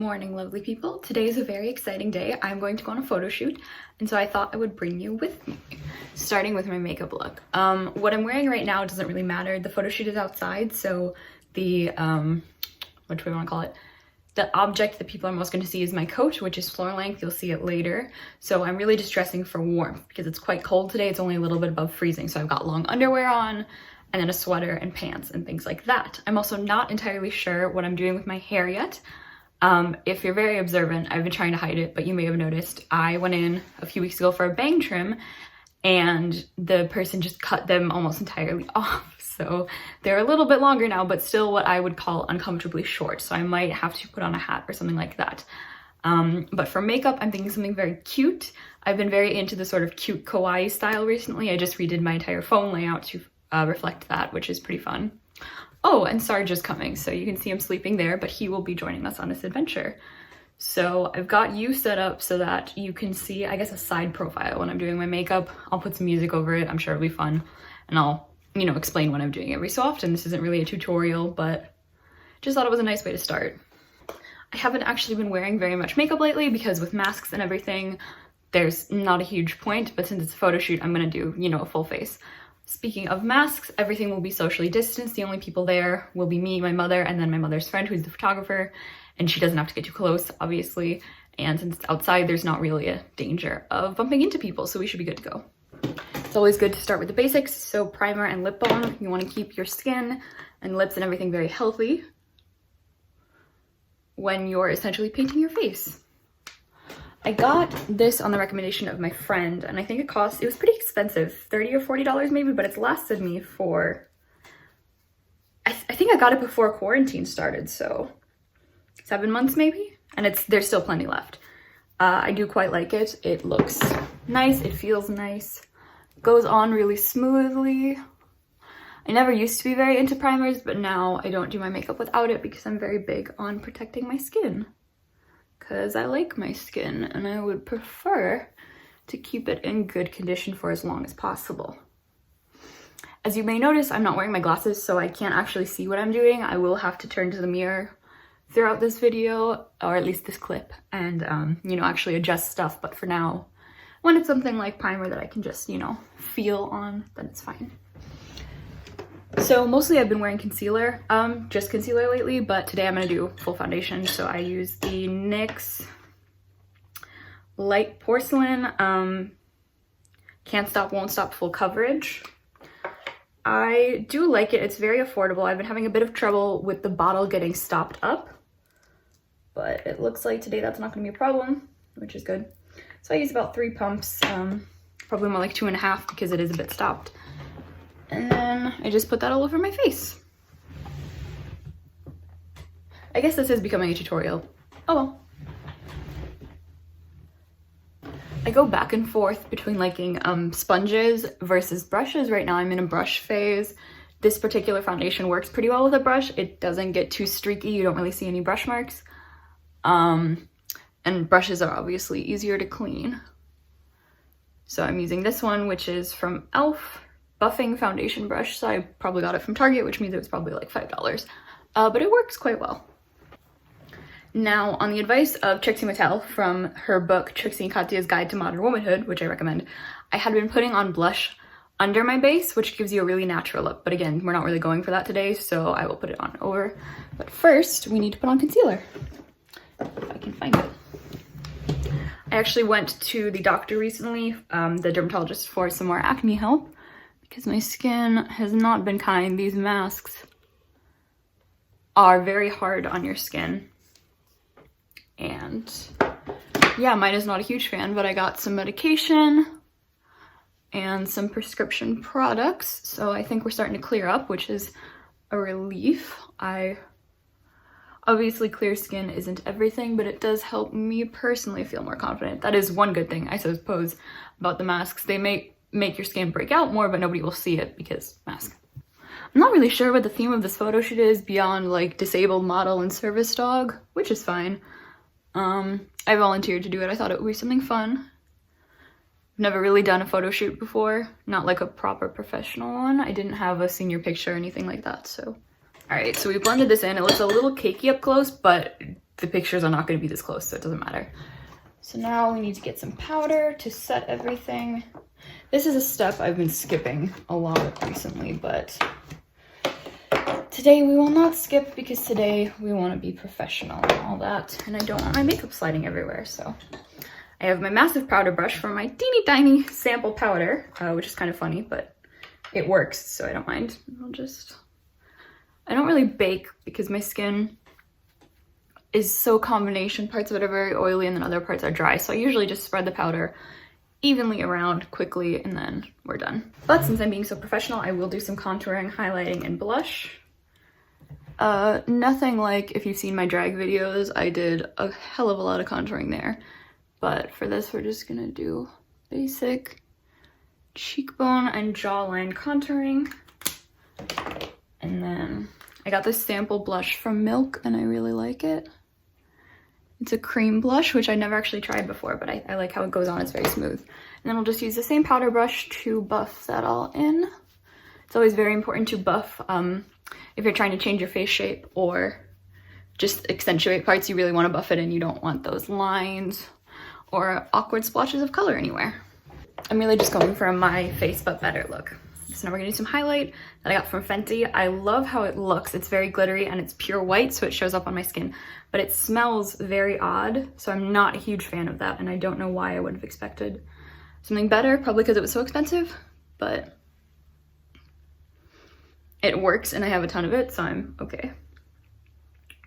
Morning, lovely people. Today is a very exciting day. I'm going to go on a photo shoot, and so I thought I would bring you with me. Starting with my makeup look. What I'm wearing right now doesn't really matter. The photo shoot is outside, so the, what do we want to call it? The object that people are most going to see is my coat, which is floor length. You'll see it later. So I'm really just dressing for warmth because it's quite cold today. It's only a little bit above freezing, so I've got long underwear on, and then a sweater and pants and things like that. I'm also not entirely sure what I'm doing with my hair yet. If you're very observant, I've been trying to hide it, but you may have noticed I went in a few weeks ago for a bang trim and the person just cut them almost entirely off. So they're a little bit longer now, but still what I would call uncomfortably short. So I might have to put on a hat or something like that. But for makeup, I'm thinking something very cute. I've been very into the sort of cute kawaii style recently. I just redid my entire phone layout to reflect that, which is pretty fun. Oh, and Sarge is coming, so you can see him sleeping there, but he will be joining us on this adventure. So I've got you set up so that you can see, I guess, a side profile when I'm doing my makeup. I'll put some music over it. I'm sure it'll be fun. And I'll, you know, explain what I'm doing every so often. This isn't really a tutorial, but just thought it was a nice way to start. I haven't actually been wearing very much makeup lately because with masks and everything, there's not a huge point, but since it's a photo shoot, I'm gonna do, you know, a full face. Speaking of masks, everything will be socially distanced. The only people there will be me, my mother, and then my mother's friend who's the photographer, and she doesn't have to get too close, obviously. And since it's outside, there's not really a danger of bumping into people, so we should be good to go. It's always good to start with the basics, so primer and lip balm. You want to keep your skin and lips and everything very healthy when you're essentially painting your face. I got this on the recommendation of my friend, and I think it was pretty expensive, $30 or $40 maybe, but it's lasted me for, I think I got it before quarantine started, so 7 months maybe? And there's still plenty left. I do quite like it. It looks nice, it feels nice, goes on really smoothly. I never used to be very into primers, but now I don't do my makeup without it because I'm very big on protecting my skin. Because I like my skin and I would prefer to keep it in good condition for as long as possible. As you may notice, I'm not wearing my glasses, so I can't actually see what I'm doing. I will have to turn to the mirror throughout this video, or at least this clip, and you know, actually adjust stuff. But for now, when it's something like primer that I can just, you know, feel on, then it's fine. So mostly I've been wearing concealer, just concealer lately, but today I'm gonna do full foundation. So I use the NYX Light Porcelain Can't Stop, Won't Stop Full Coverage. I do like it, it's very affordable. I've been having a bit of trouble with the bottle getting stopped up, but it looks like today that's not gonna be a problem, which is good. So I use about 3 pumps, probably more like 2.5 because it is a bit stopped. And then I just put that all over my face. I guess this is becoming a tutorial. Oh well. I go back and forth between liking sponges versus brushes. Right now I'm in a brush phase. This particular foundation works pretty well with a brush. It doesn't get too streaky. You don't really see any brush marks. And brushes are obviously easier to clean. So I'm using this one, which is from e.l.f. Buffing foundation brush, so I probably got it from Target, which means it was probably like $5, but it works quite well. Now, on the advice of Trixie Mattel from her book Trixie and Katya's Guide to Modern Womanhood, which I recommend, I had been putting on blush under my base, which gives you a really natural look, but again, we're not really going for that today, so I will put it on over. But first, we need to put on concealer, if I can find it. I actually went to the doctor recently, the dermatologist, for some more acne help, because my skin has not been kind. These masks are very hard on your skin. And yeah, mine is not a huge fan, but I got some medication and some prescription products. So I think we're starting to clear up, which is a relief. Obviously clear skin isn't everything, but it does help me personally feel more confident. That is one good thing, I suppose, about the masks. They make your skin break out more, but nobody will see it because mask. I'm not really sure what the theme of this photo shoot is beyond like disabled model and service dog, which is fine. I volunteered to do it. I thought it would be something fun. I've never really done a photo shoot before, not like a proper professional one. I didn't have a senior picture or anything like that, so All right, so we blended this in. It looks a little cakey up close, but the pictures are not going to be this close, so it doesn't matter. So now we need to get some powder to set everything. This is a step I've been skipping a lot recently, but today we will not skip because today we want to be professional and all that, and I don't want my makeup sliding everywhere. So I have my massive powder brush for my teeny tiny sample powder, which is kind of funny, but it works, so I don't mind. I don't really bake because my skin is so combination. Parts of it are very oily and then other parts are dry, so I usually just spread the powder evenly around quickly and then we're done. But since I'm being so professional, I will do some contouring, highlighting, and blush. Nothing like if you've seen my drag videos, I did a hell of a lot of contouring there. But for this, we're just gonna do basic cheekbone and jawline contouring. And then I got this sample blush from Milk and I really like it. It's a cream blush, which I never actually tried before, but I like how it goes on. It's very smooth. And then we'll just use the same powder brush to buff that all in. It's always very important to buff if you're trying to change your face shape or just accentuate parts. You really want to buff it in. You don't want those lines or awkward splotches of color anywhere. I'm really just going for a my face but better look. So now we're gonna do some highlight that I got from Fenty. I love how it looks. It's very glittery and it's pure white, so it shows up on my skin, but it smells very odd. So I'm not a huge fan of that, and I don't know why I would have expected something better, probably because it was so expensive, but it works and I have a ton of it, so I'm okay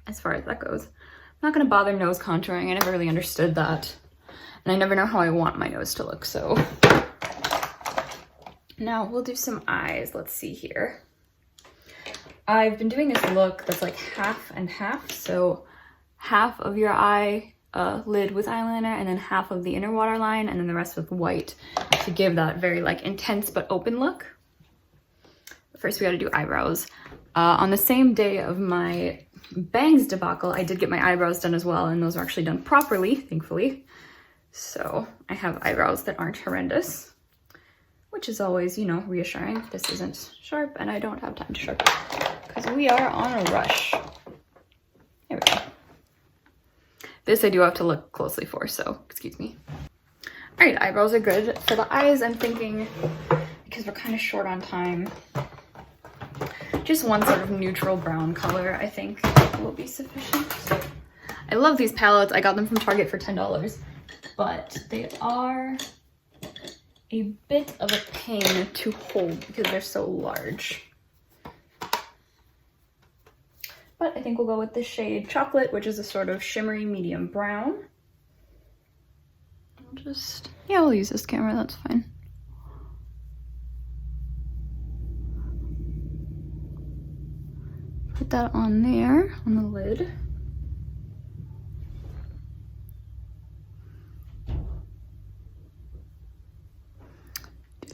as far as that goes. I'm not gonna bother nose contouring. I never really understood that, and I never know how I want my nose to look, so. Now we'll do some eyes. Let's see here. I've been doing this look that's like half and half. So half of your eye lid with eyeliner and then half of the inner waterline and then the rest with white to give that very like intense but open look. First we gotta do eyebrows. On the same day of my bangs debacle, I did get my eyebrows done as well, and those are actually done properly, thankfully. So I have eyebrows that aren't horrendous, which is always, you know, reassuring. This isn't sharp and I don't have time to sharpen because we are on a rush. There we go. This I do have to look closely for, so excuse me. All right, eyebrows are good. For the eyes, I'm thinking, because we're kind of short on time, just one sort of neutral brown color I think will be sufficient. I love these palettes. I got them from Target for $10, but they are a bit of a pain to hold because they're so large. But I think we'll go with the shade Chocolate, which is a sort of shimmery medium brown. We'll use this camera, that's fine. Put that on there, on the lid.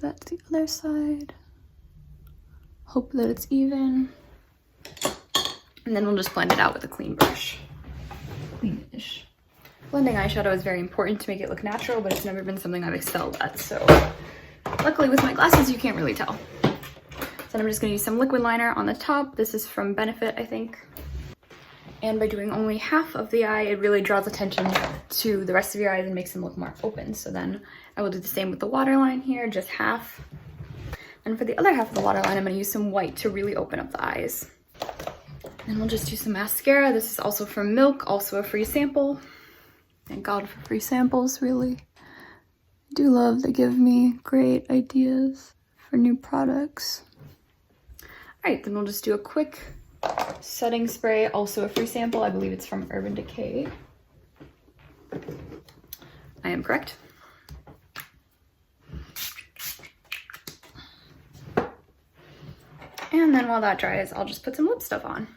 That's the other side. Hope that it's even. And then we'll just blend it out with a clean brush. Cleanish. Blending eyeshadow is very important to make it look natural, but it's never been something I've excelled at, so luckily with my glasses you can't really tell. So I'm just gonna use some liquid liner on the top. This is from Benefit, I think. And by doing only half of the eye, it really draws attention to the rest of your eyes and makes them look more open. So then I will do the same with the waterline here, just half. And for the other half of the waterline, I'm gonna use some white to really open up the eyes. And we'll just do some mascara. This is also from Milk, also a free sample. Thank God for free samples, really. I do love they give me great ideas for new products. All right, then we'll just do a quick setting spray, also a free sample. I believe it's from Urban Decay. I am correct. And then while that dries, I'll just put some lip stuff on.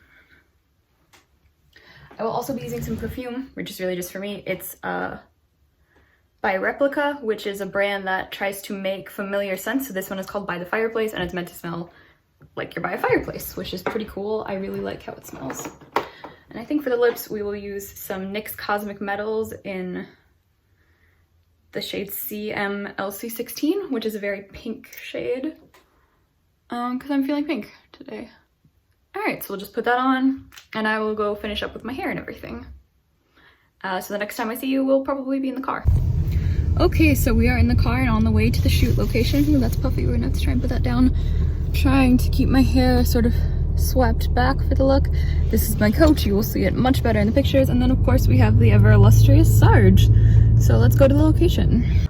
I will also be using some perfume, which is really just for me. It's by Replica, which is a brand that tries to make familiar scents. So this one is called By the Fireplace, and it's meant to smell like you're by a fireplace, which is pretty cool. I really like how it smells. And I think for the lips, we will use some NYX Cosmic Metals in the shade CMLC16, which is a very pink shade, because I'm feeling pink today. All right, so we'll just put that on and I will go finish up with my hair and everything. So the next time I see you, we'll probably be in the car. Okay, so we are in the car and on the way to the shoot location. Ooh, that's puffy, we're gonna have to try and put that down. Trying to keep my hair sort of swept back for the look. This is my coat, you will see it much better in the pictures. And then of course we have the ever illustrious Sarge. So let's go to the location.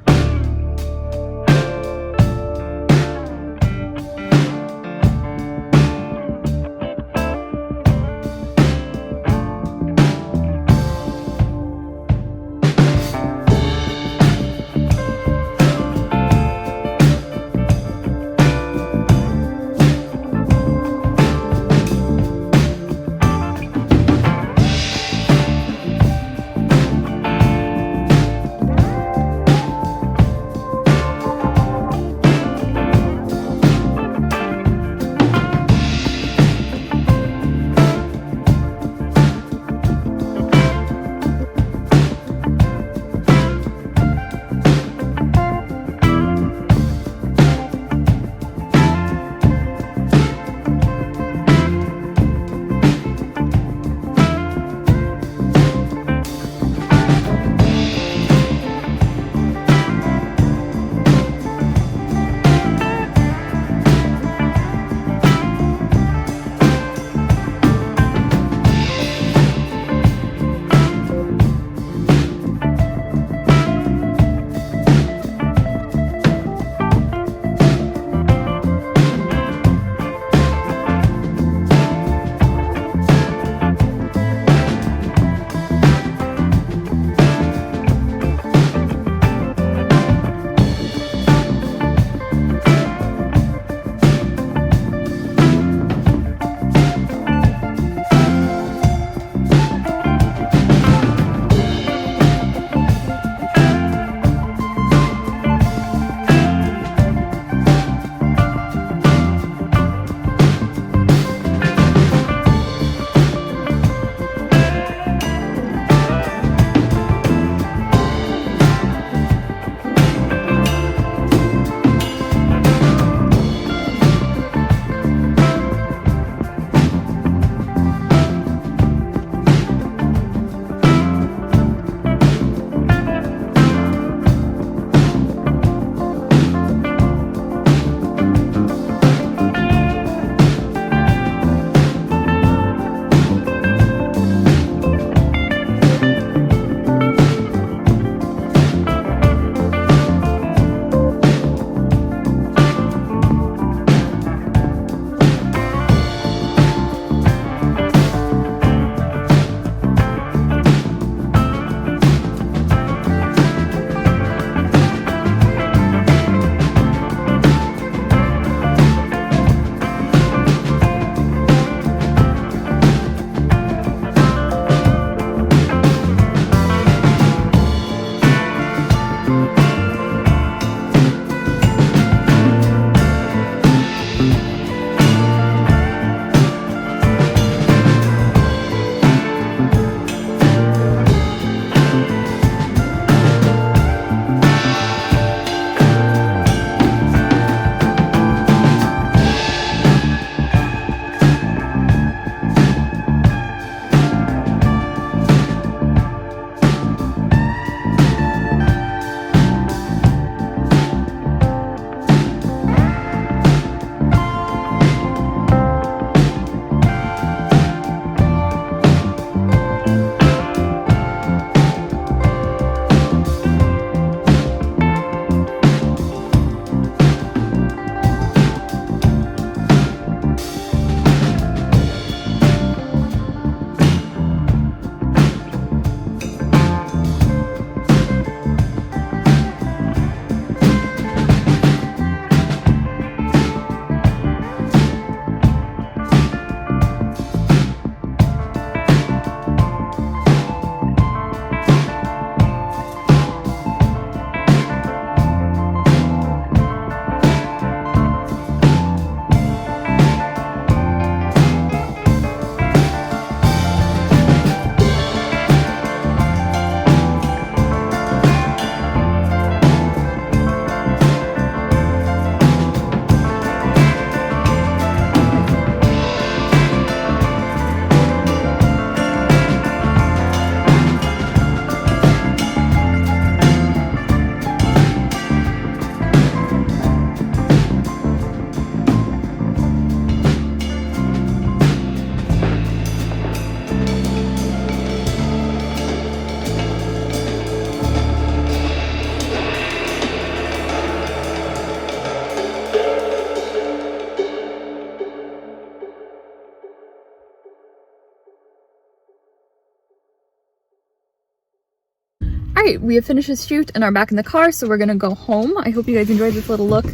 All right, we have finished this shoot and are back in the car, so we're gonna go home. I hope you guys enjoyed this little look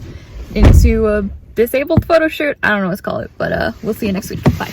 into a disabled photo shoot. I don't know what to call it, but we'll see you next week. Bye.